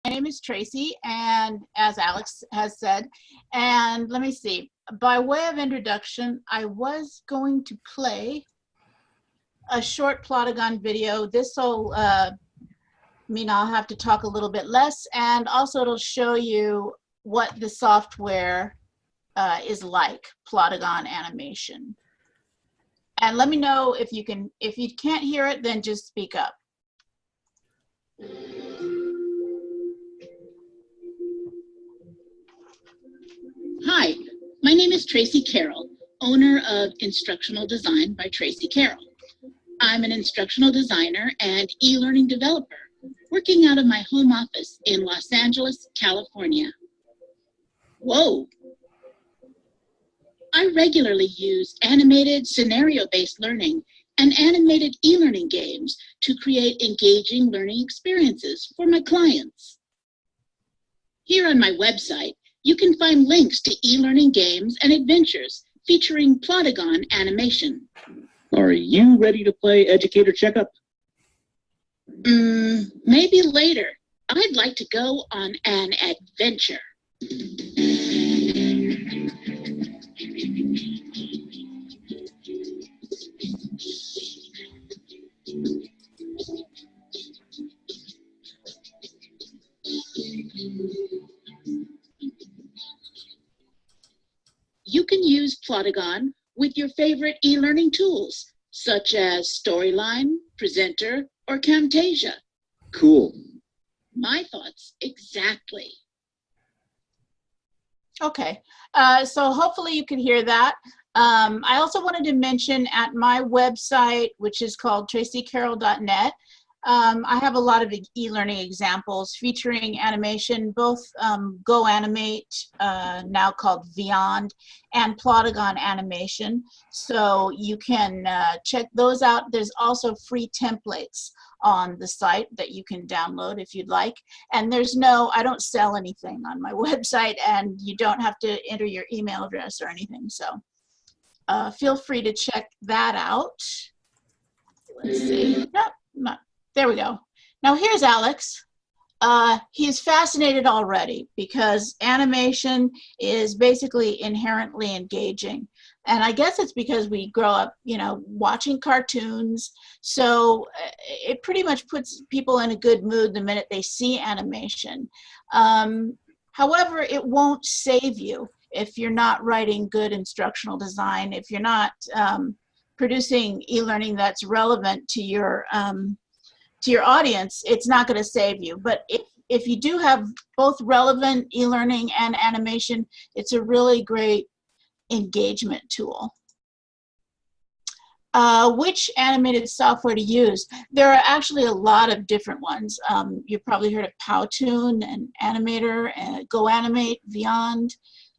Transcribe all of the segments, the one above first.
name is Tracy, and as Alex has said, and let me see, by way of introduction, I was going to play a short Plotagon video. This will mean I'll have to talk a little bit less, and also it'll show you what the software is like, Plotagon animation. And let me know if you can't hear it, then just speak up. Hi, my name is Tracy Carroll, owner of Instructional Design by Tracy Carroll. I'm an instructional designer and e-learning developer working out of my home office in Los Angeles, California. Whoa! I regularly use animated scenario-based learning and animated e-learning games to create engaging learning experiences for my clients. Here on my website, you can find links to e-learning games and adventures featuring Plotagon animation. Are you ready to play Educator Checkup? Maybe later. I'd like to go on an adventure. You can use Plotagon with your favorite e-learning tools, such as Storyline, Presenter, or Camtasia. Cool. My thoughts exactly. Okay, so hopefully you can hear that. I also wanted to mention at my website, which is called tracycarroll.net, I have a lot of e-learning examples featuring animation, both GoAnimate, now called Beyond, and Plotagon animation. So you can check those out. There's also free templates on the site that you can download if you'd like. And I don't sell anything on my website, and you don't have to enter your email address or anything. So feel free to check that out. Let's see. There we go. Now here's Alex. He's fascinated already because animation is basically inherently engaging. And I guess it's because we grow up, watching cartoons. So it pretty much puts people in a good mood the minute they see animation. However, it won't save you if you're not writing good instructional design, if you're not producing e-learning that's relevant to your audience. It's not going to save you. But if you do have both relevant e-learning and animation, it's a really great engagement tool. Which animated software to use? There are actually a lot of different ones. You've probably heard of Powtoon and Animator and GoAnimate, Beyond.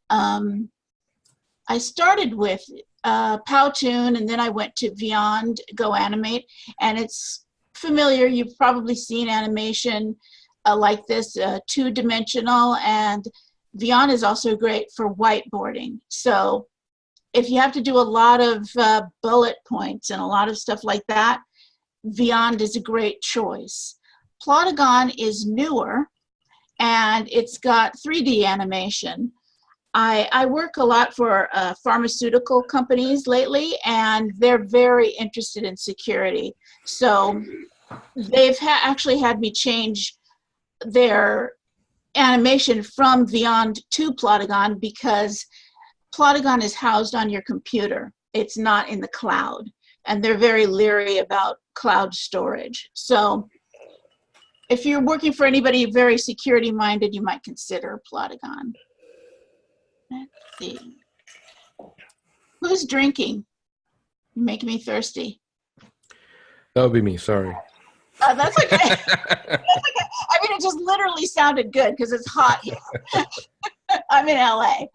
I started with Powtoon, and then I went to Beyond, GoAnimate, and it's familiar. You've probably seen animation like this, two-dimensional, and Beyond is also great for whiteboarding. So if you have to do a lot of bullet points and a lot of stuff like that, Beyond is a great choice. Plotagon is newer, and it's got 3D animation. I work a lot for pharmaceutical companies lately, and they're very interested in security. So they've actually had me change their animation from Beyond to Plotagon because Plotagon is housed on your computer. It's not in the cloud, and they're very leery about cloud storage. So if you're working for anybody very security minded, you might consider Plotagon. Let's see. Who's drinking? You're making me thirsty. That would be me, sorry. That's okay. That's okay. I mean, it just literally sounded good because it's hot here. I'm in LA.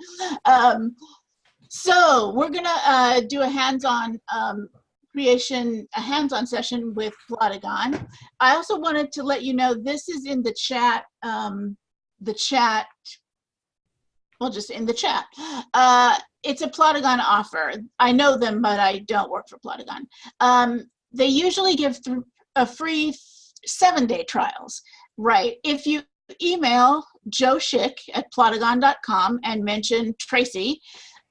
So we're gonna do a hands-on hands-on session with Plotagon. I also wanted to let you know this is in the chat. Well, just in the chat. It's a Plotagon offer. I know them, but I don't work for Plotagon. They usually give a free 7-day trials, right? If you email Joe Schick at plotagon.com and mention Tracy,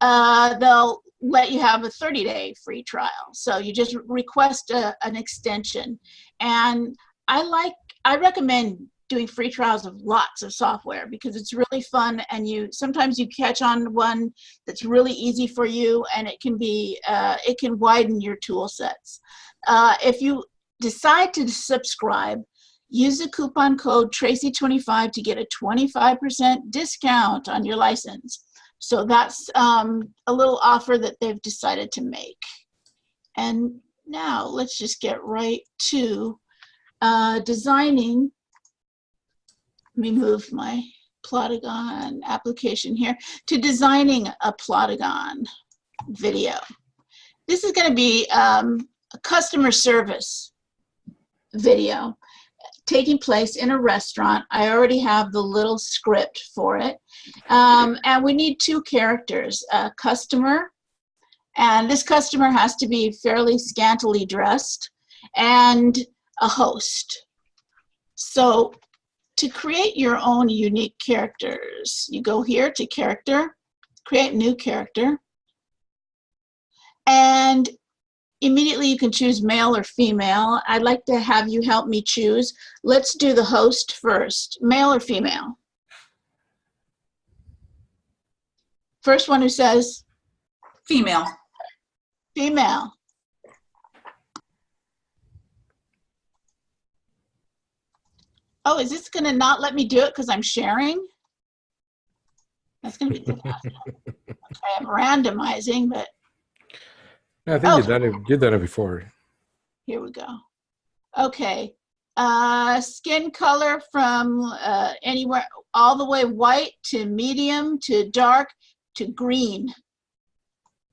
they'll let you have a 30-day free trial. So you just request an extension. And I recommend doing free trials of lots of software because it's really fun, and sometimes you catch on one that's really easy for you, and it can widen your tool sets. If you decide to subscribe, use the coupon code Tracy25 to get a 25% discount on your license. So that's a little offer that they've decided to make. And now let's just get right to designing. Let me move my Plotagon application here to designing a Plotagon video. This is going to be a customer service video taking place in a restaurant. I already have the little script for it. And we need two characters, a customer, and this customer has to be fairly scantily dressed, and a host. So to create your own unique characters, you go here to character, create new character, and immediately you can choose male or female. I'd like to have you help me choose. Let's do the host first, male or female. First one who says? Female. Female. Oh, is this going to not let me do it because I'm sharing? That's going to be disaster. Okay, I'm randomizing, but. I think you've done it before. Here we go. Okay. Skin color from anywhere, all the way white to medium to dark to green.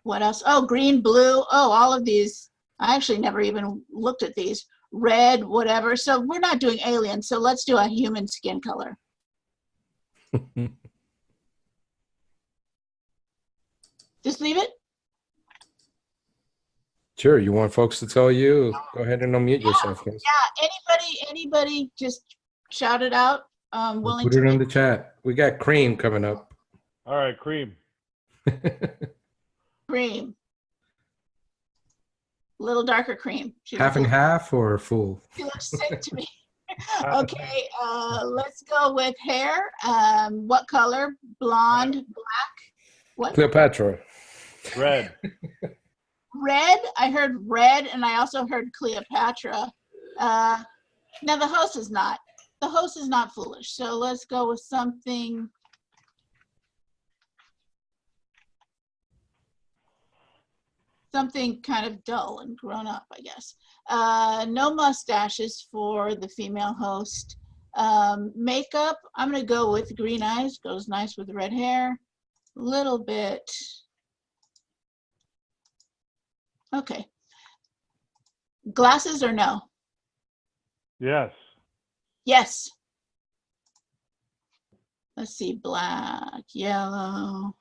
What else? Oh, green, blue. Oh, all of these. I actually never even looked at these. Red, whatever. So we're not doing alien, so let's do a human skin color. Just leave it? Sure, you want folks to tell you? Go ahead and unmute yourself. Guys. Yeah, anybody just shout it out. We'll put it in the chat. We got cream coming up. All right, cream. Cream. A little darker cream. Half and half or full? She looks sick to me. Okay, let's go with hair. What color? Blonde, black? What? Cleopatra. Red. Red? I heard red, and I also heard Cleopatra. Now the host is not foolish. So let's go with something. Something kind of dull and grown up, I guess. No mustaches for the female host. Makeup, I'm gonna go with green eyes, goes nice with red hair. Little bit. Okay. Glasses or no? Yes. Yes. Let's see, black, yellow.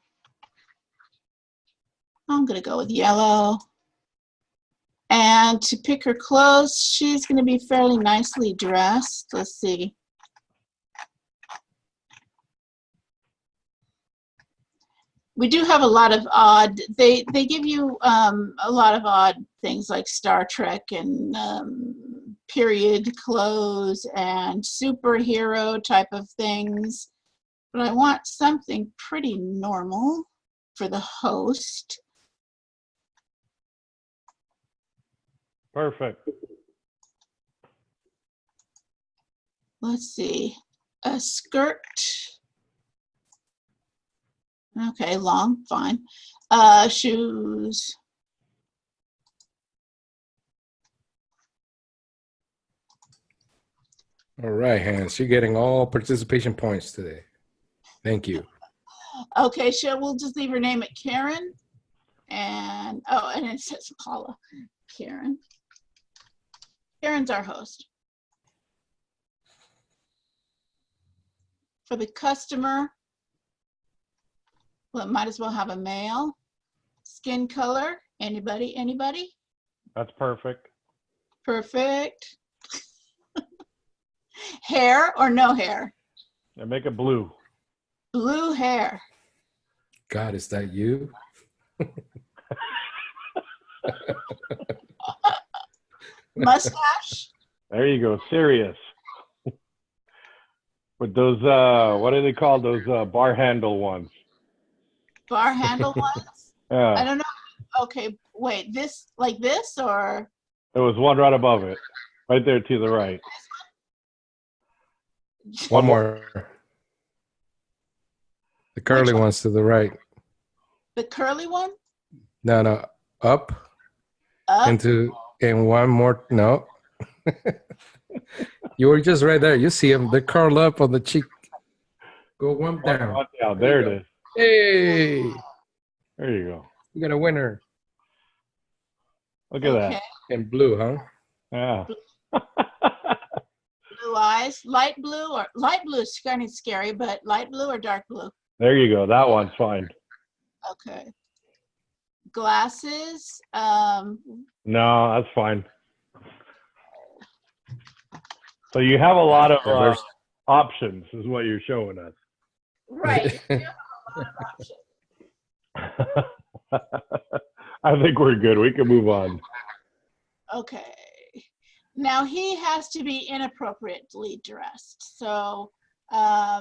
I'm gonna go with yellow. And to pick her clothes, she's gonna be fairly nicely dressed. Let's see. We do have a lot of odd, they give you a lot of odd things like Star Trek and period clothes and superhero type of things. But I want something pretty normal for the host. Perfect. Let's see, a skirt. Okay, long, fine. Shoes. All right, Hans, you're getting all participation points today. Thank you. Okay, sure, we'll just leave her name at Karen. And, oh, and it says Paula. Karen. Karen's our host. For the customer, well, might as well have a male. Skin color, anybody? That's perfect. Perfect. Hair or no hair? And make it blue. Blue hair. God, is that you? Mustache. There you go. Serious. With those, what are they called? Those bar handle ones. Bar handle ones. I Yeah. don't know. Okay, wait. This like this or? There was one right above it. Right there to the right. One more. The curly one? one's to the right. The curly one? No, no. Up Up. and one more. No. You were just right there. You see them. They curl up on the cheek. Go one down. One down. There it is. Hey, There you go. we got a winner. Look at Okay. In blue, huh? that. Yeah. Blue eyes. Light blue or light blue is kind of scary, but light blue or dark blue? There you go. That one's fine. Okay. Glasses. No, that's fine. So you have a lot of options, is what you're showing us. Right. I think we're good. We can move on. Okay. Now he has to be inappropriately dressed. So how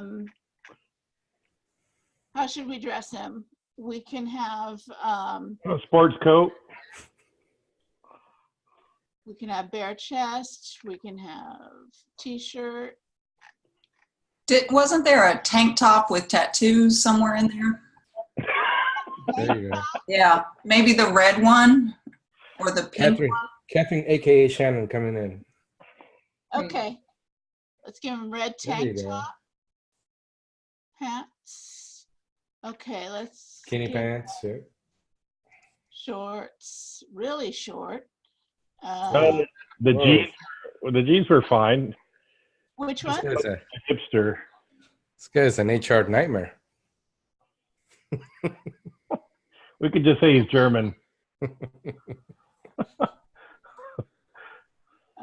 should we dress him? We can have A sports coat. we can have bare chest, we can have t-shirt. Wasn't there a tank top with tattoos somewhere in there? There you go. Yeah, maybe the red one or the pink one. Catherine, aka Shannon, coming in. Okay. Let's give him red There you tank go. top. Pants. Okay, let's Skinny give pants. Yeah. shorts, really short. The jeans were fine. Which This one? guy's, a, Hipster. this guy's an HR nightmare. We could just say he's German.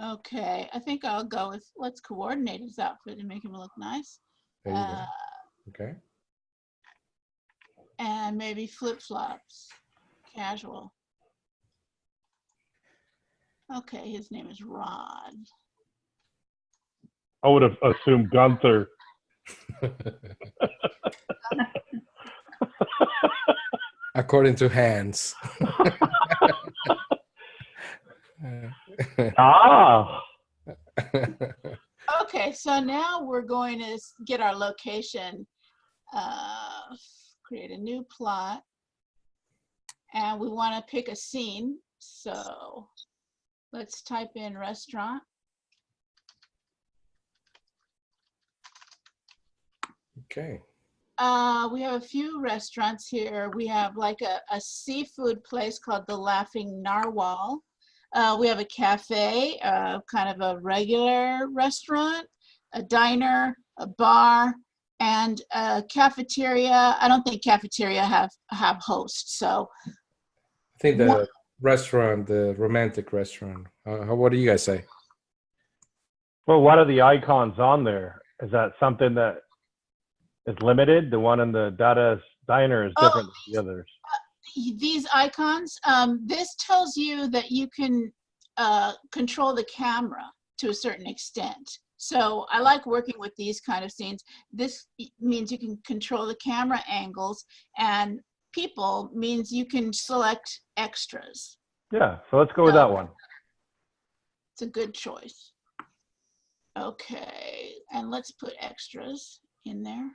Okay, I think I'll go with, let's coordinate his outfit and make him look nice. There you go. Okay. And maybe flip-flops, casual. Okay, his name is Rod. I would have assumed Gunther. According to Hans. Ah. Okay, so now we're going to get our location, create a new plot, and we want to pick a scene. So let's type in restaurant. Okay. We have a few restaurants here. We have like a seafood place called the Laughing Narwhal. We have a cafe, kind of a regular restaurant, a diner, a bar, and a cafeteria. I don't think cafeteria have hosts. So I think the restaurant, the romantic restaurant. What do you guys say? Well, what are the icons on there? Is that something that is limited? The one in the Dada's Diner is different than the others. These icons, this tells you that you can control the camera to a certain extent. So I like working with these kind of scenes. This means you can control the camera angles, and people means you can select extras. Yeah, so let's go with that one. It's a good choice. Okay, and let's put extras in there.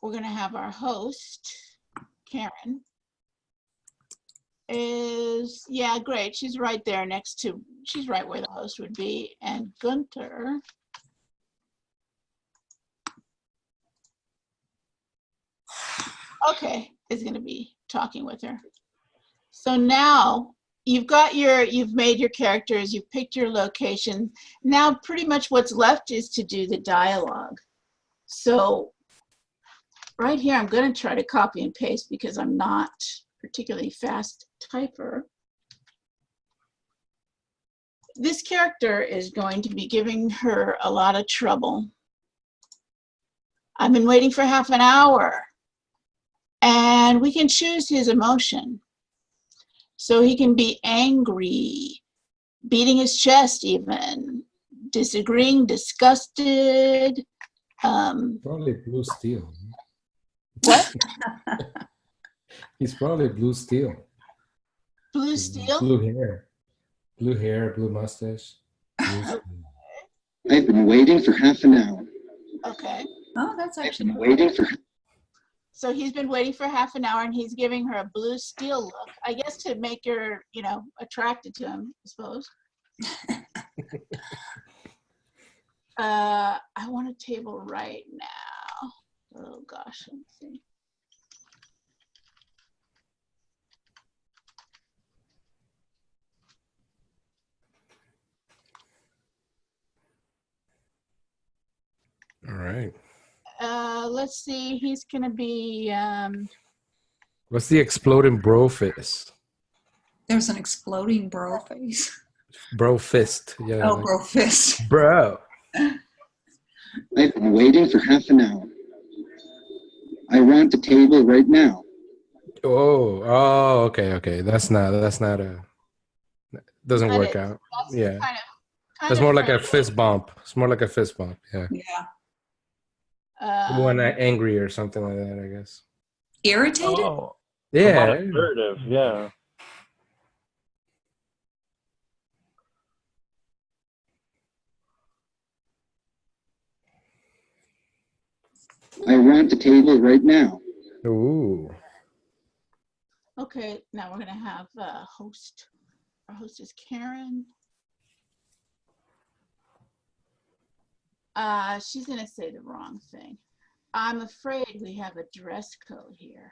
We're gonna have our host, Karen, yeah, great. She's right there next to, she's right where the host would be. And Gunther, okay, is gonna be talking with her. So now you've made your characters, you've picked your location. Now pretty much what's left is to do the dialogue. So right here, I'm going to try to copy and paste because I'm not particularly fast typer. This character is going to be giving her a lot of trouble. I've been waiting for half an hour. And we can choose his emotion. So he can be angry, beating his chest even, disagreeing, disgusted. Probably blue steel. What? He's probably blue steel. Blue steel? Blue hair, blue mustache. Blue steel. I've been waiting for half an hour. Okay. Oh, that's I've actually been waiting for. So he's been waiting for half an hour and he's giving her a blue steel look. I guess to make her, you know, attracted to him, I suppose. I want a table right now. Oh gosh, let's see. All right. Let's see, he's gonna be, What's the exploding bro fist? there's an exploding bro face. Bro fist. Yeah. Oh, like, bro fist. bro. I've been waiting for half an hour. I want the table right now. Oh, okay. That's not a, doesn't That work is- out. that's Yeah. kind That's of more like a friendly. fist bump. It's more like a fist bump. Yeah. Yeah. When I'm angry or something like that, I guess. Irritated? Oh, Yeah. assertive. Yeah. I want the table right now. Ooh. Okay, now we're gonna have a host. Our host is Karen. She's gonna say the wrong thing. I'm afraid we have a dress code here.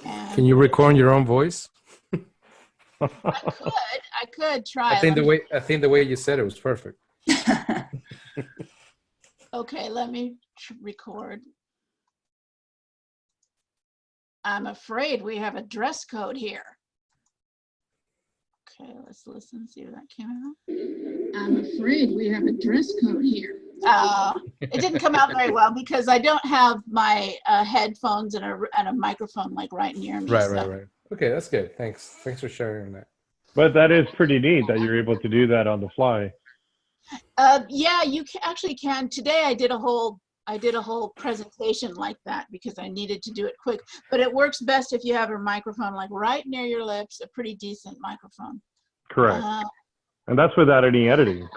And Can you record your own voice? I could try. I think Let me- the way you said it was perfect. Okay, let me record. I'm afraid we have a dress code here. Okay, let's listen, see if that came out. I'm afraid we have a dress code here. It didn't come out very well because I don't have my headphones and a microphone like right near me. Right. Okay, that's good. Thanks for sharing that. But that is pretty neat that you're able to do that on the fly. Yeah, you actually can. Today I did a whole presentation like that because I needed to do it quick. But it works best if you have a microphone like right near your lips, a pretty decent microphone. Correct. And that's without any editing.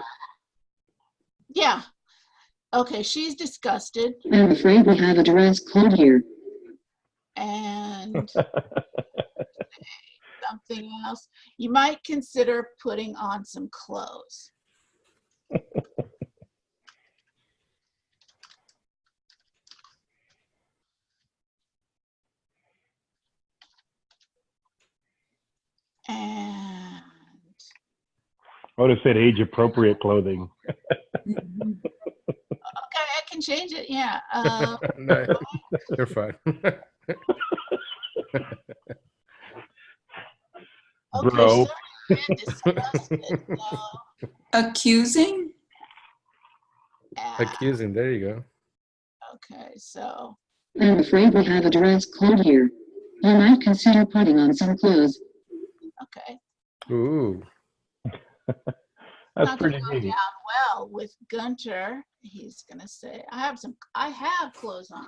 Yeah. Okay, she's disgusted. I'm afraid we have a dress code here. And something else. You might consider putting on some clothes. And I would have said age-appropriate clothing. Mhm. okay, I can change it. Yeah. No, you're fine. Okay, Bro. so I'm disgusted. So, Accusing? Accusing. There you go. okay, so I'm afraid we have a dress code here. I might consider putting on some clothes. okay. Ooh. That's Not gonna pretty go neat. down well with Gunter. He's gonna say, I have clothes on.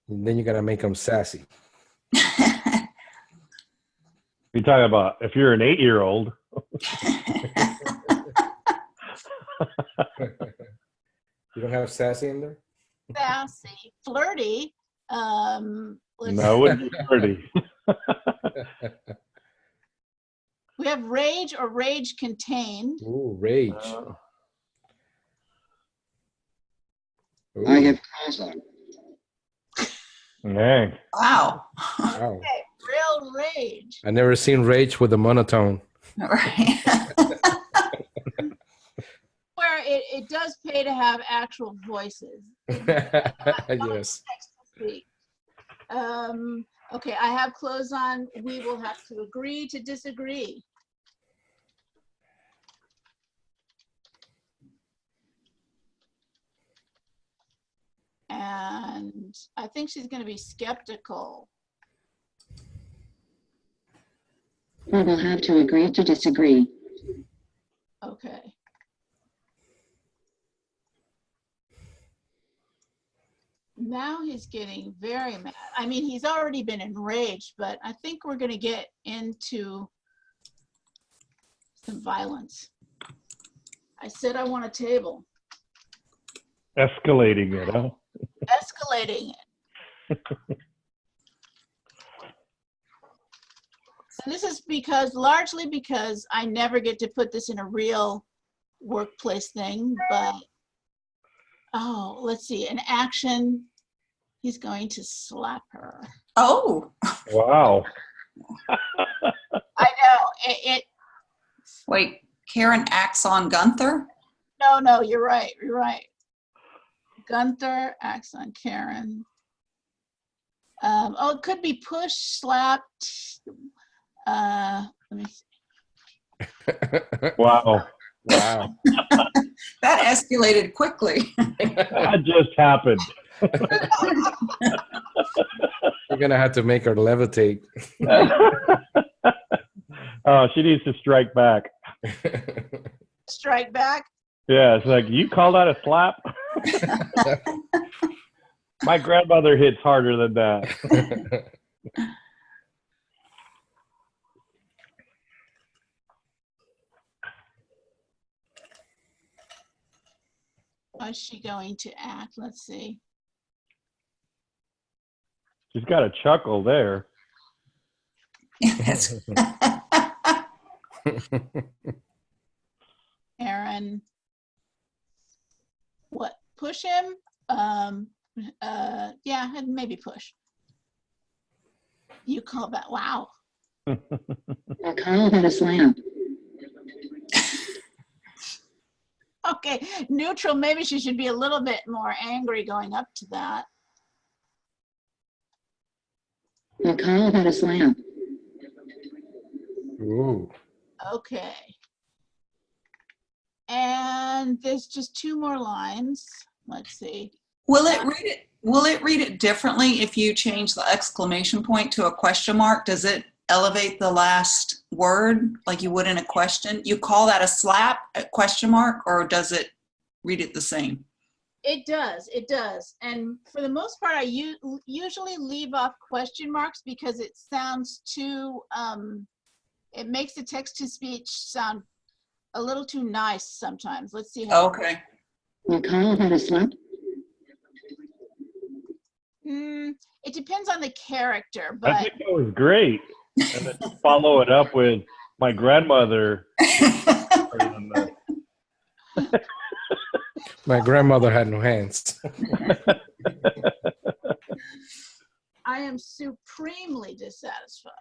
And then you gotta make them sassy. You're talking about if you're an 8-year-old. You don't have sassy in there? Sassy, flirty. Let's No, it wouldn't be pretty. We have rage or rage contained. Ooh, rage. Ooh. I have clothes on. Dang. Wow. Wow. Okay, real rage. I never seen rage with a monotone. Right. Where it does pay to have actual voices. Yes. Text-to-speech. Okay, I have clothes on. We will have to agree to disagree. I think she's going to be skeptical. We will have to agree to disagree. Okay. Now he's getting very mad. I mean, he's already been enraged, but I think we're going to get into some violence. I said I want a table. Escalating it, huh? Escalating it. And this is largely because I never get to put this in a real workplace thing, but, oh, let's see, an action. He's going to slap her. Oh, Wow. I know, wait, Karen acts on Gunther? no, you're right. Gunther acts on Karen. Oh, it could be push, slapped. Let me see. Wow. Wow. That escalated quickly. That just happened. We're gonna have to make her levitate. Oh, she needs to strike back. Strike back. Yeah, it's like, you call that a slap? My grandmother hits harder than that. How's she going to act? Let's see. She's got a chuckle there. Yes. Aaron. What? Push him? Yeah, maybe push. You call that? Wow. I'll call that a slap. Okay, neutral. Maybe she should be a little bit more angry going up to that. I'll call that a slap. Ooh. Okay. And there's just 2 more lines. Let's see. Will it read it differently if you change the exclamation point to a question mark? Does it elevate the last word like you would in a question? You call that a slap, a question mark, or does it read it the same? It does. And for the most part, I usually leave off question marks because it sounds too, it makes the text-to-speech sound a little too nice sometimes. Let's see how. Okay. I'll call that a slap. It depends on the character, I but think that was great. And then follow it up with my grandmother. My grandmother had no hands. I am supremely dissatisfied.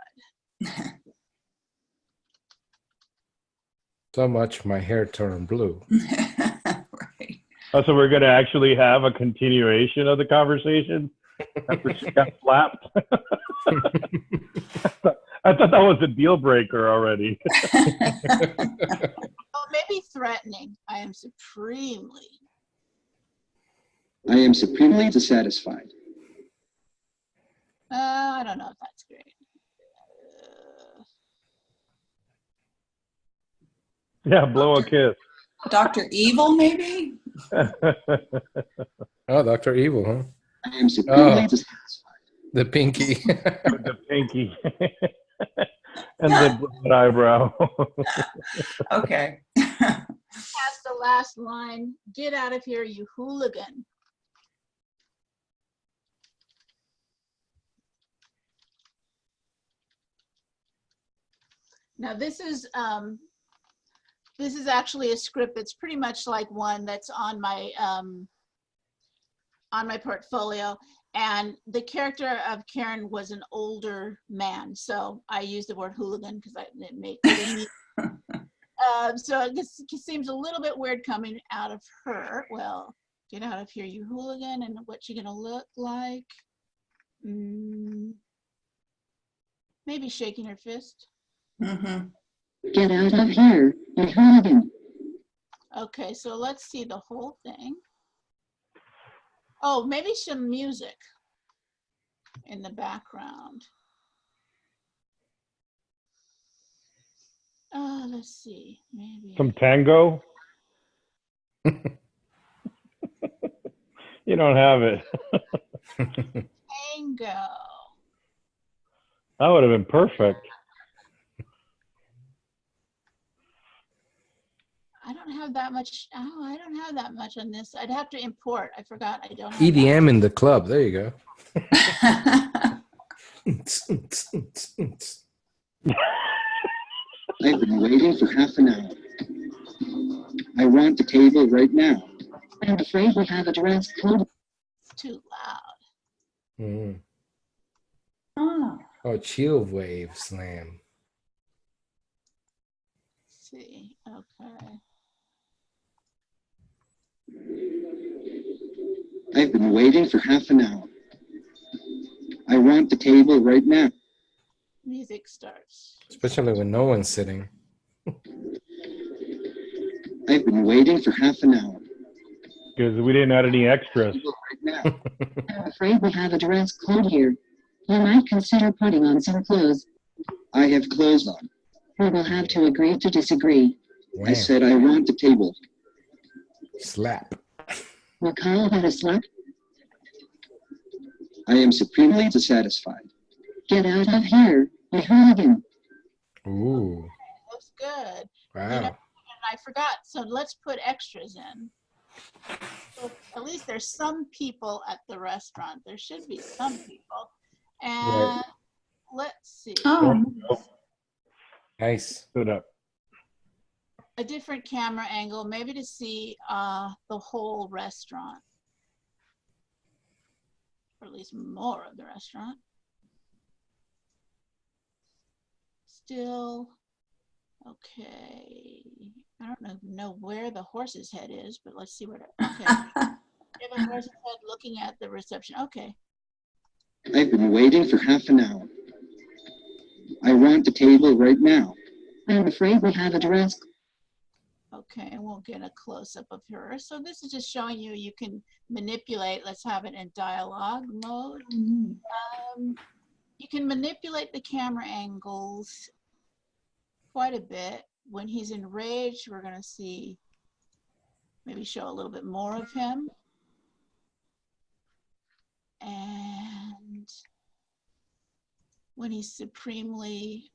So much my hair turned blue. Right. Oh, so we're going to actually have a continuation of the conversation after she got slapped? I thought that was a deal breaker already. Oh, maybe threatening. I am supremely dissatisfied. I don't know if that's great. Yeah, blow a kiss. Dr. Evil, maybe? Oh, Dr. Evil, huh? I am supremely dissatisfied. The pinky. With the pinky. And the broad eyebrow. Okay. That's the last line. Get out of here, you hooligan. Now this is actually a script that's pretty much like one that's on my portfolio, and the character of Karen was an older man, so I used the word hooligan because it made me. So it seems a little bit weird coming out of her. Well, get out of here, you hooligan, and what's she gonna look like? Maybe shaking her fist. Mm-hmm. Get out of here, you hooligan. Okay, so let's see the whole thing. Oh, maybe some music. in the background. Let's see, maybe. Some tango? You don't have it. Tango. That would have been perfect. I don't have that much. Oh, I don't have that much on this. I'd have to import. I forgot. I don't have EDM in the club. There you go. I've been waiting for half an hour. I want the table right now. I'm afraid we have a dress code. It's too loud. Mm. Oh. Oh, chill wave slam. Let's see. Okay. I've been waiting for half an hour. I want the table right now. Music starts. Especially when no one's sitting. I've been waiting for half an hour. Because we didn't add any extras. Right now. I'm afraid we have a dress code here. You might consider putting on some clothes. I have clothes on. We will have to agree to disagree. Wham. I said I want the table. Slap. We'll call that a slap. I am supremely dissatisfied. Get out of here, you hooligan. Ooh. Looks good. Wow. You know, and I forgot. So let's put extras in. So at least there's some people at the restaurant. There should be some people. And Right. let's see. Oh. Nice. Stood up. A different camera angle, maybe to see the whole restaurant. Or at least more of the restaurant. Still, okay. I don't know where the horse's head is, but let's see where it, okay. We have a horse's head looking at the reception. Okay. I've been waiting for half an hour. I want the table right now. I'm afraid we have a dress. Okay, and we'll get a close-up of her. So this is just showing you, you can manipulate, let's have it in dialogue mode. You can manipulate the camera angles quite a bit. When he's enraged, we're gonna see, maybe show a little bit more of him. And when he's supremely,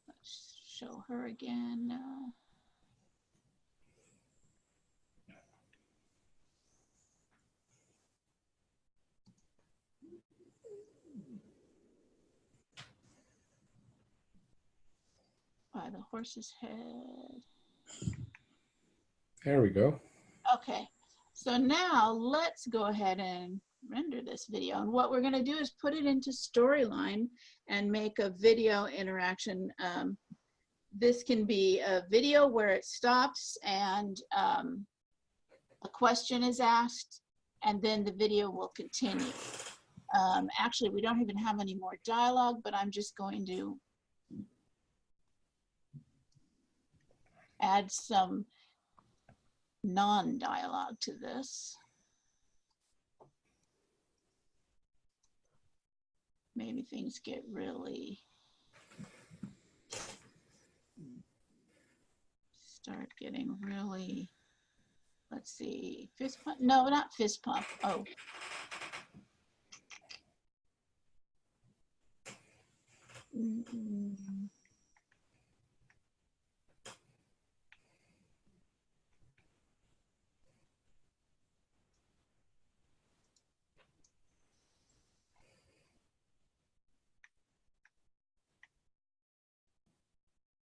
let's show her again now. By the horse's head. There we go. Okay, so now let's go ahead and render this video. And what we're going to do is put it into Storyline and make a video interaction. This can be a video where it stops and a question is asked, and then the video will continue. Actually, we don't even have any more dialogue, but I'm just going to add some non-dialogue to this. Maybe things get really, start getting really, let's see, fist pump, no, not fist pump, oh.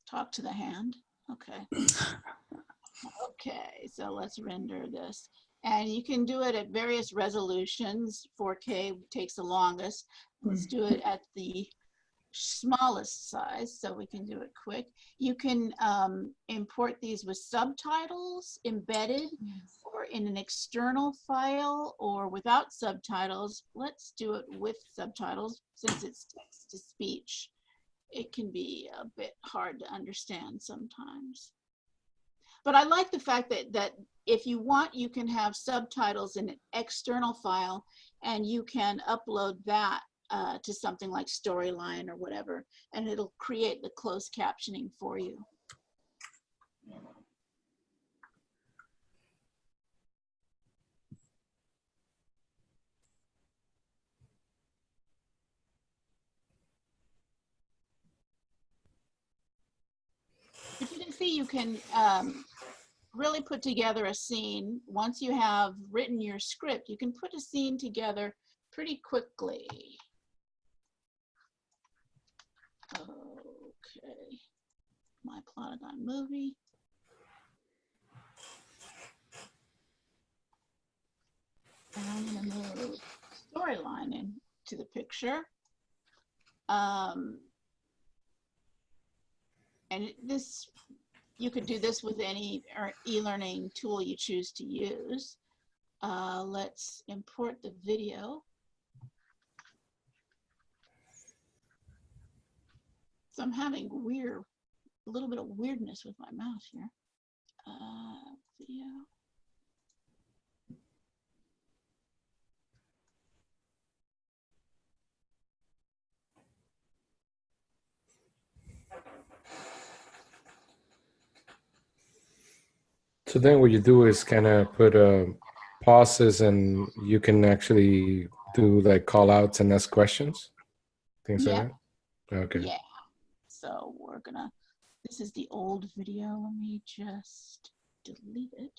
Talk to the hand. Okay. Okay, so let's render this. And you can do it at various resolutions. 4K takes the longest. Let's do it at the smallest size so we can do it quick. You can import these with subtitles embedded or in an external file or without subtitles. Let's do it with subtitles since it's text to speech. It can be a bit hard to understand sometimes. But I like the fact that if you want, you can have subtitles in an external file and you can upload that to something like Storyline or whatever, and it'll create the closed captioning for you. But you can see you can really put together a scene. Once you have written your script, you can put a scene together pretty quickly. Okay, my Plotagon movie. And I'm gonna move Storyline into the picture. And this, you could do this with any e-learning tool you choose to use. Let's import the video. So I'm having a little bit of weirdness with my mouse here. Video. So then what you do is kind of put pauses, and you can actually do like call outs and ask questions, things like that. Okay. Yeah. So we're gonna, this is the old video. Let me just delete it.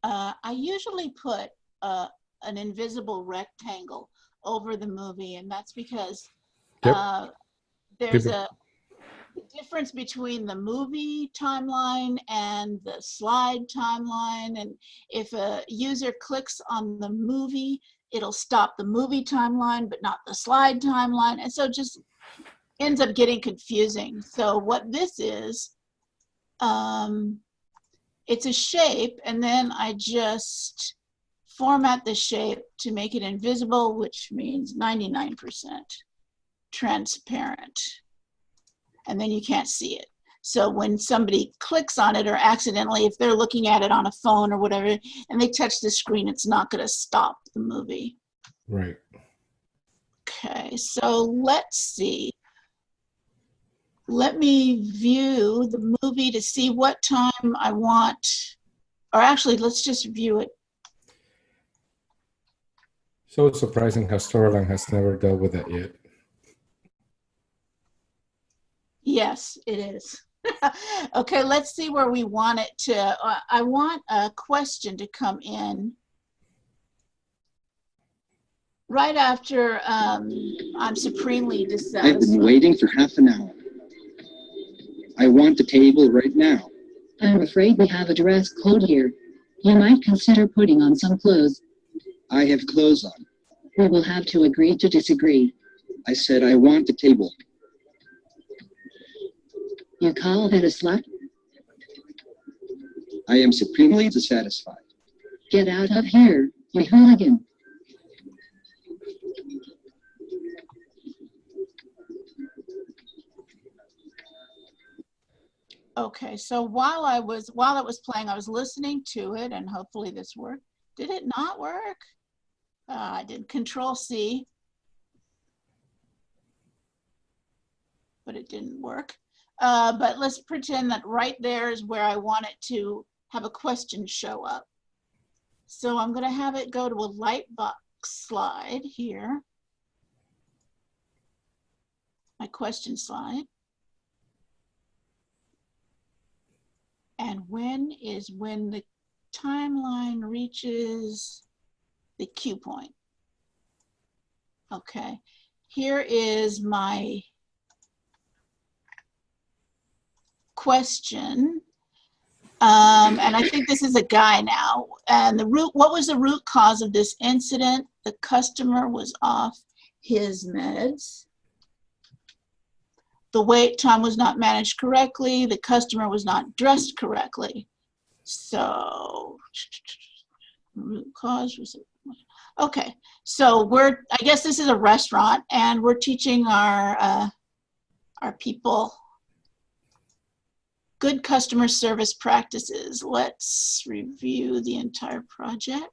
I usually put an invisible rectangle over the movie, and that's because there's a difference between the movie timeline and the slide timeline, and if a user clicks on the movie, it'll stop the movie timeline but not the slide timeline, and so it just ends up getting confusing. So what this is, it's a shape, and then I just format the shape to make it invisible, which means 99% transparent, and then you can't see it. So when somebody clicks on it, or accidentally, if they're looking at it on a phone or whatever, and they touch the screen, it's not going to stop the movie. Right. Okay, so let's see. Let me view the movie to see what time I want, or actually, let's just view it. So surprising how Storyline has never dealt with that yet. Yes, it is. Okay, let's see where we want it to. I want a question to come in right after I'm supremely dissatisfied. I've been waiting for half an hour. I want the table right now. I'm afraid we have a dress code here. You might consider putting on some clothes. I have clothes on. We will have to agree to disagree. I said I want the table. You call that a slut? I am supremely dissatisfied. Get out of here, you hooligan. Okay, so while it was playing, I was listening to it, and hopefully this worked. Did it not work? I did Control-C, but it didn't work. But let's pretend that right there is where I want it to have a question show up. So I'm going to have it go to a lightbox slide here, my question slide. And when the timeline reaches the cue point. Okay, here is my question. And I think this is a guy now. And what was the root cause of this incident? The customer was off his meds. The wait time was not managed correctly. The customer was not dressed correctly. So, root cause was it? Okay, so I guess this is a restaurant, and we're teaching our people good customer service practices. Let's review the entire project.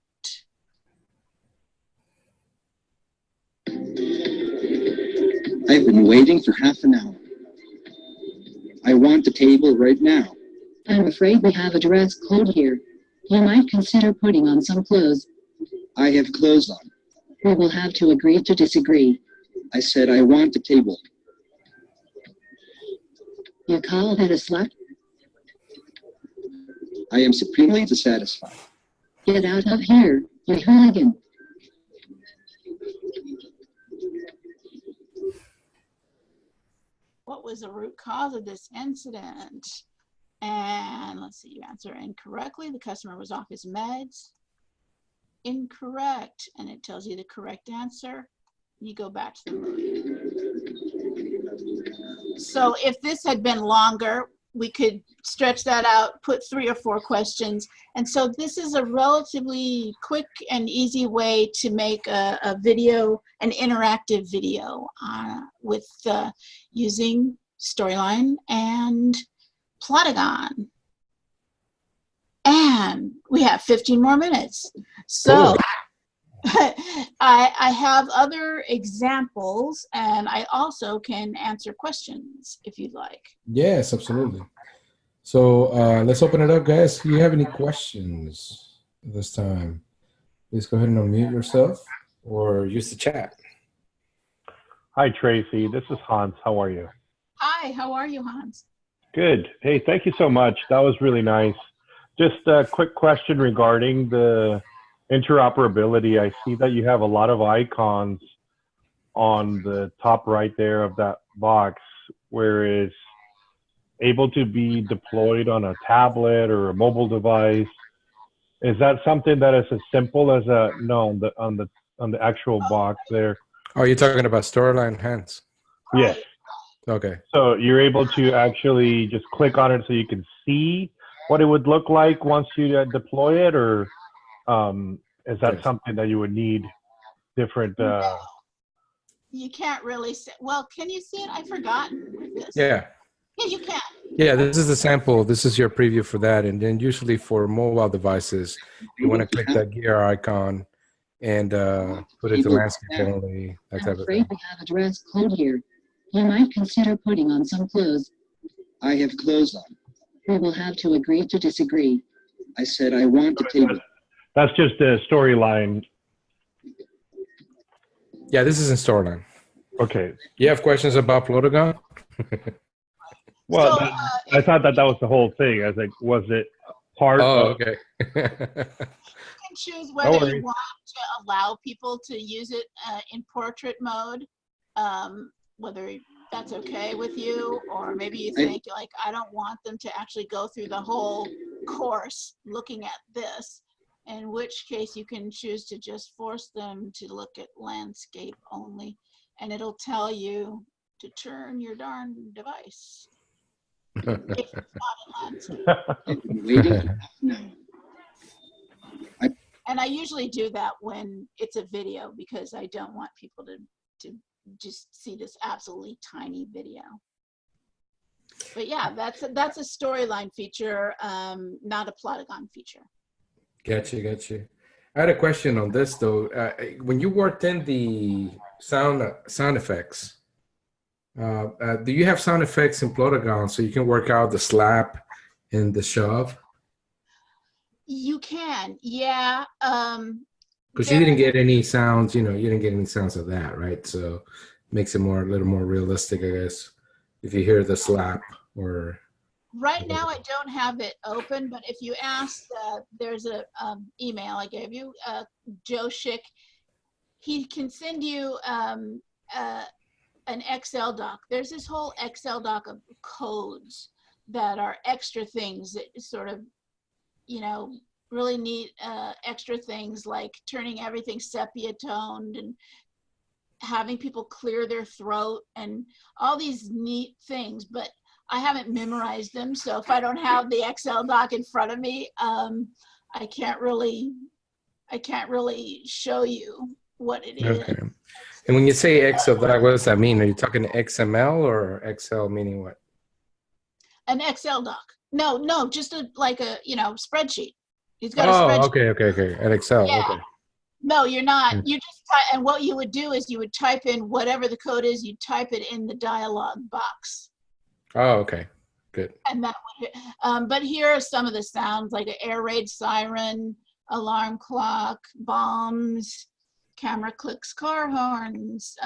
I've been waiting for half an hour. I want the table right now. I'm afraid we have a dress code here. You might consider putting on some clothes. I have clothes on. We will have to agree to disagree. I said I want the table. You call that a slut? I am supremely dissatisfied. Get out of here, you hooligan. What was the root cause of this incident? And let's see, you answer incorrectly. The customer was off his meds. Incorrect. And it tells you the correct answer. You go back to the movie. So if this had been longer, we could stretch that out, put 3 or 4 questions. And so this is a relatively quick and easy way to make a video, an interactive video with using Storyline and Plotagon. And we have 15 more minutes. So cool. I have other examples, and I also can answer questions if you'd like. Yes, absolutely. So let's open it up, guys. If you have any questions this time, please go ahead and unmute yourself or use the chat. Hi, Tracy. This is Hans. How are you? Hi, how are you, Hans? Good. Hey, thank you so much. That was really nice. Just a quick question regarding the interoperability. I see that you have a lot of icons on the top right there of that box, whereas able to be deployed on a tablet or a mobile device. Is that something that is as simple as on the actual box there? Oh, you're talking about Storyline, Hans? Yes. Okay. So you're able to actually just click on it so you can see what it would look like once you deploy it, or is that something that you would need different? You can't really see. Well, can you see it? I've forgotten this. Yeah. Yeah, you can. Yeah, this is the sample. This is your preview for that. And then usually for mobile devices, you want to click that gear icon and put it to landscape only, that type of thing. I'm afraid we have a dress code here. You might consider putting on some clothes. I have clothes on. We will have to agree to disagree. I said I want the table. That's just a Storyline. Yeah, this is in Storyline. Okay. You have questions about Plotagon? Well, So, I thought that was the whole thing. I was like, was it part of? Okay. you can choose whether you want to allow people to use it in portrait mode, whether that's okay with you, or maybe you think like, I don't want them to actually go through the whole course looking at this, in which case you can choose to just force them to look at landscape only, and it'll tell you to turn your darn device. If it's not in landscape. And I usually do that when it's a video because I don't want people to just see this absolutely tiny video. But yeah, that's a Storyline feature, not a Plotagon feature. Gotcha. I had a question on this though. When you worked in the sound effects, do you have sound effects in Plotagon so you can work out the slap and the shove? You can, yeah. Because you didn't get any sounds, you didn't get any sounds of that, right? So it makes it a little more realistic, I guess, if you hear the slap or. Right now I don't have it open, but if you ask, there's a email I gave you, Joe Schick. He can send you an Excel doc. There's this whole Excel doc of codes that are extra things that sort of, really neat extra things like turning everything sepia toned and having people clear their throat and all these neat things, but I haven't memorized them. So if I don't have the Excel doc in front of me, I can't really show you what it is. Okay. And when you say Excel doc, what does that mean? Are you talking XML or Excel meaning what? An Excel doc. No, just like a, spreadsheet. He's got a Oh, spreadsheet. okay. At Excel. Yeah. Okay. No, you're not. Mm. You just and what you would do is you would type in whatever the code is, you type it in the dialog box. Oh, okay. Good. And that would, but here are some of the sounds, like an air raid siren, alarm clock, bombs, camera clicks, car horns,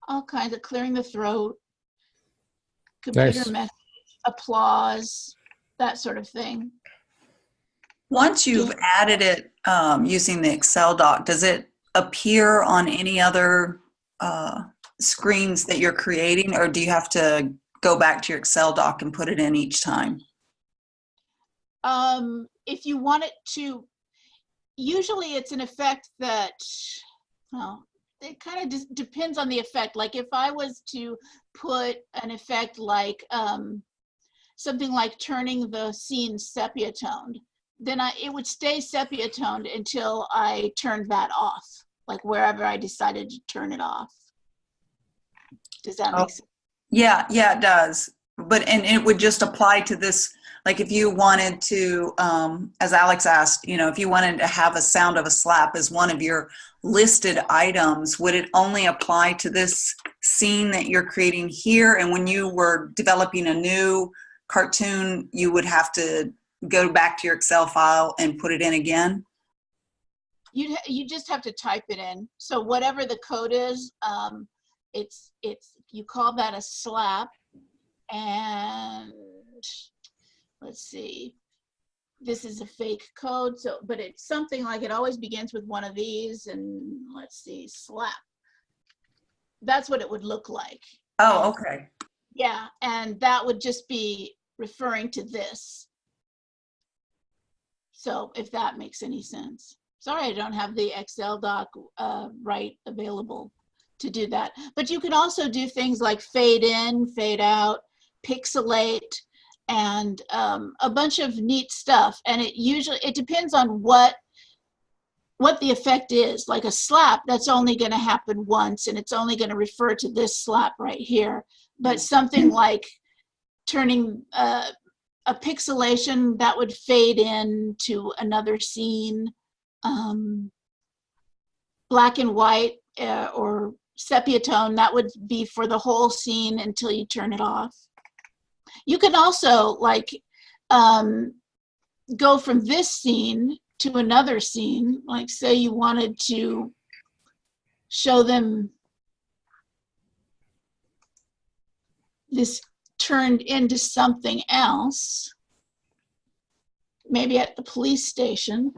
all kinds of clearing the throat, computer Nice. message, applause, that sort of thing. Once you've added it using the Excel doc, does it appear on any other screens that you're creating, or do you have to go back to your Excel doc and put it in each time? If you want it to, usually it's an effect that, well, it kind of just depends on the effect. Like if I was to put an effect like something like turning the scene sepia toned, then it would stay sepia toned until I turned that off, like wherever I decided to turn it off. Does that make sense? Yeah, it does. And it would just apply to this, like if you wanted to, as Alex asked, if you wanted to have a sound of a slap as one of your listed items, would it only apply to this scene that you're creating here? And when you were developing a new cartoon, you would have to go back to your Excel file and put it in again? You just have to type it in. So whatever the code is, it's you call that a slap, and let's see, this is a fake code, so but it's something like, it always begins with one of these, and let's see, slap. That's what it would look like. Oh, okay. Yeah, and that would just be referring to this. So if that makes any sense. Sorry, I don't have the Excel doc right available to do that. But you can also do things like fade in, fade out, pixelate, and a bunch of neat stuff. And it depends on what the effect is. Like a slap, that's only going to happen once, and it's only going to refer to this slap right here. But something like turning a pixelation, that would fade in to another scene. Black and white or sepia tone, that would be for the whole scene until you turn it off. You can also like go from this scene to another scene. Like say you wanted to show them this turned into something else, maybe at the police station.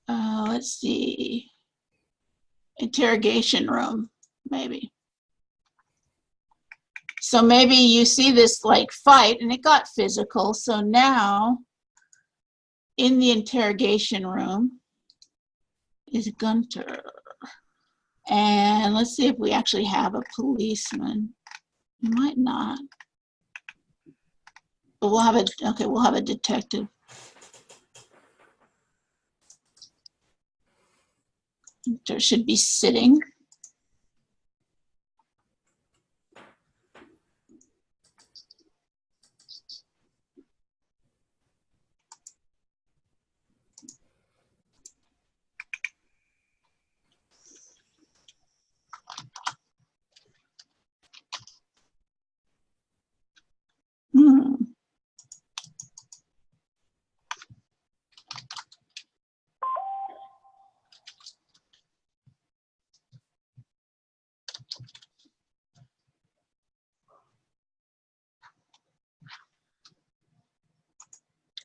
Let's see, interrogation room, maybe. So maybe you see this like fight and it got physical. So now in the interrogation room is Gunter. And let's see if we actually have a policeman. We might not. But we'll have we'll have a detective. Gunter should be sitting.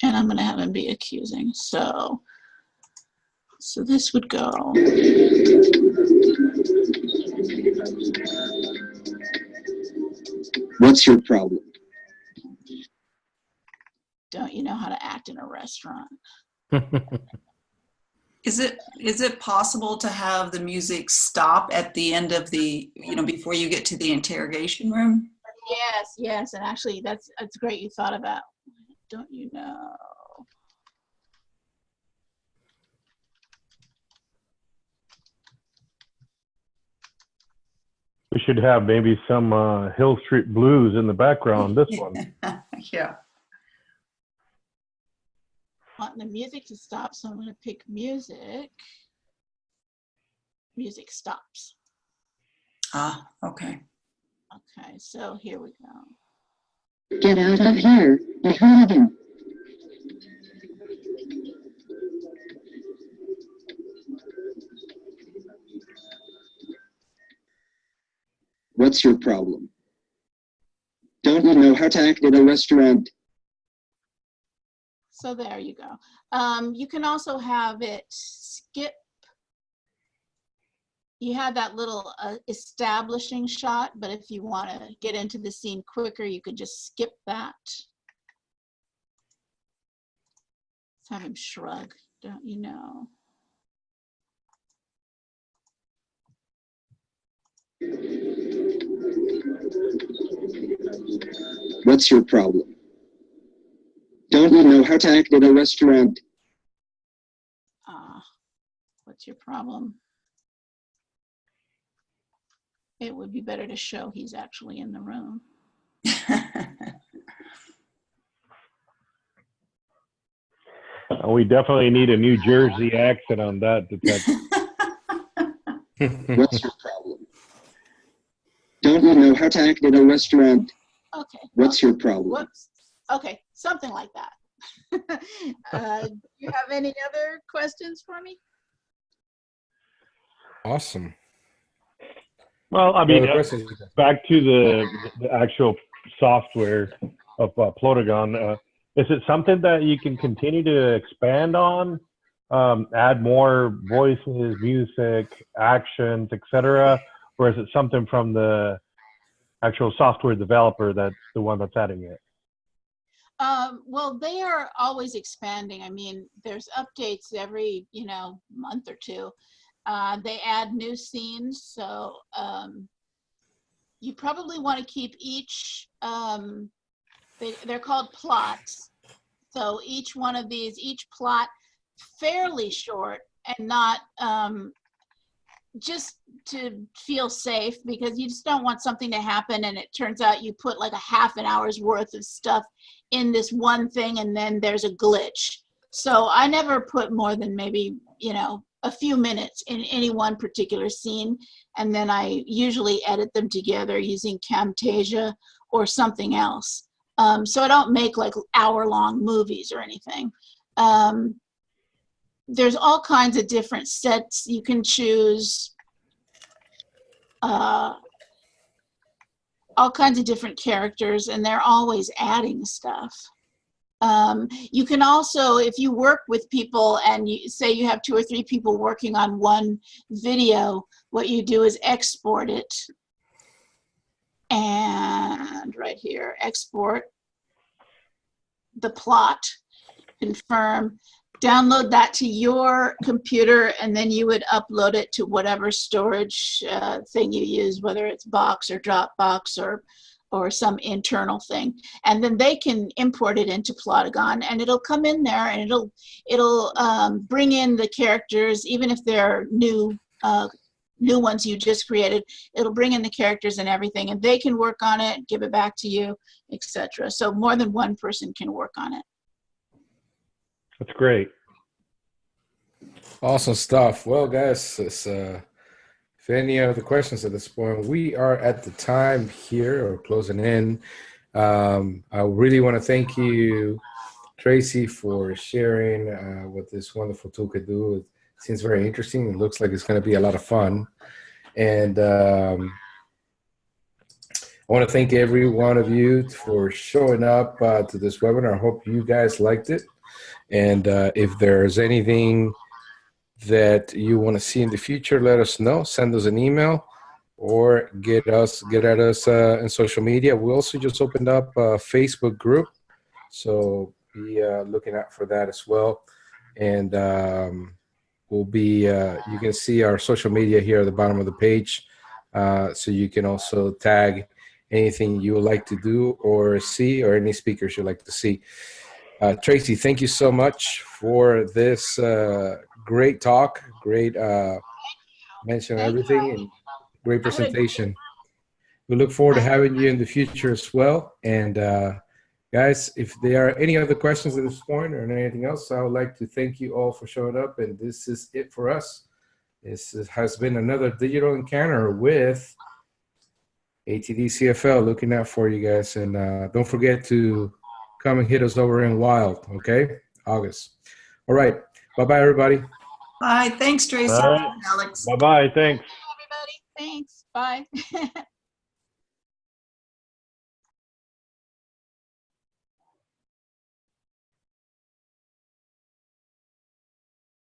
And I'm going to have him be accusing. So this would go. What's your problem? Don't you know how to act in a restaurant? Is it possible to have the music stop at the end of the, before you get to the interrogation room? Yes. And actually, that's great you thought about. Don't you know? We should have maybe some Hill Street Blues in the background. This one. Yeah. I want the music to stop, so I'm going to pick music. Music stops. Ah, okay. Okay, so here we go. Get out of here, a hooligan. What's your problem? Don't you know how to act at a restaurant? So there you go. You can also have it skip. You have that little establishing shot, but if you want to get into the scene quicker, you could just skip that. Let's have him shrug, don't you know? What's your problem? Don't you know how to act at a restaurant? What's your problem? It would be better to show he's actually in the room. We definitely need a New Jersey accent on that, detective. What's your problem? Don't you know how to act at a restaurant? Okay. What's your problem? Whoops. Okay, something like that. Do you have any other questions for me? Awesome. Well, I mean, questions? back to the actual software of Plotagon. Is it something that you can continue to expand on, add more voices, music, actions, etc., or is it something from the actual software developer that's the one that's adding it? Well, they are always expanding. I mean, there's updates every, month or two. They add new scenes, so you probably want to keep each, they're called plots. So each one of these, each plot fairly short and not just to feel safe, because you just don't want something to happen and it turns out you put like a half an hour's worth of stuff in this one thing and then there's a glitch. So I never put more than maybe, a few minutes in any one particular scene, and then I usually edit them together using Camtasia or something else. So I don't make like hour-long movies or anything. There's all kinds of different sets you can choose, all kinds of different characters, and they're always adding stuff. You can also, if you work with people and you say you have 2 or 3 people working on one video, what you do is export it. And right here, export the plot, confirm, download that to your computer, and then you would upload it to whatever storage thing you use, whether it's Box or Dropbox or some internal thing, and then they can import it into Plotagon, and it'll come in there, and it'll bring in the characters, even if they're new ones you just created. It'll bring in the characters and everything, and they can work on it, give it back to you, etc. So more than one person can work on it. That's great. Awesome stuff. Well, guys, if any other questions at this point, we are at the time here or closing in. I really want to thank you, Tracy, for sharing what this wonderful tool could do. It seems very interesting. It looks like it's going to be a lot of fun. And I want to thank every one of you for showing up to this webinar. I hope you guys liked it. And if there's anything that you want to see in the future, let us know. Send us an email or get at us in social media. We also just opened up a Facebook group, so be looking out for that as well. And we'll be you can see our social media here at the bottom of the page, so you can also tag anything you would like to do or see, or any speakers you'd like to see. Tracy, thank you so much for this great talk, great mention everything, and great presentation. We look forward to having you in the future as well. And guys, if there are any other questions at this point or anything else, I would like to thank you all for showing up. And this is it for us. This has been another digital encounter with ATDCFL, looking out for you guys. And don't forget to come and hit us over in Wild, okay? August. All right. Bye-bye, everybody. Bye. Thanks, Tracy. All right. Alex. Bye-bye. Thanks. Everybody, thanks. Bye.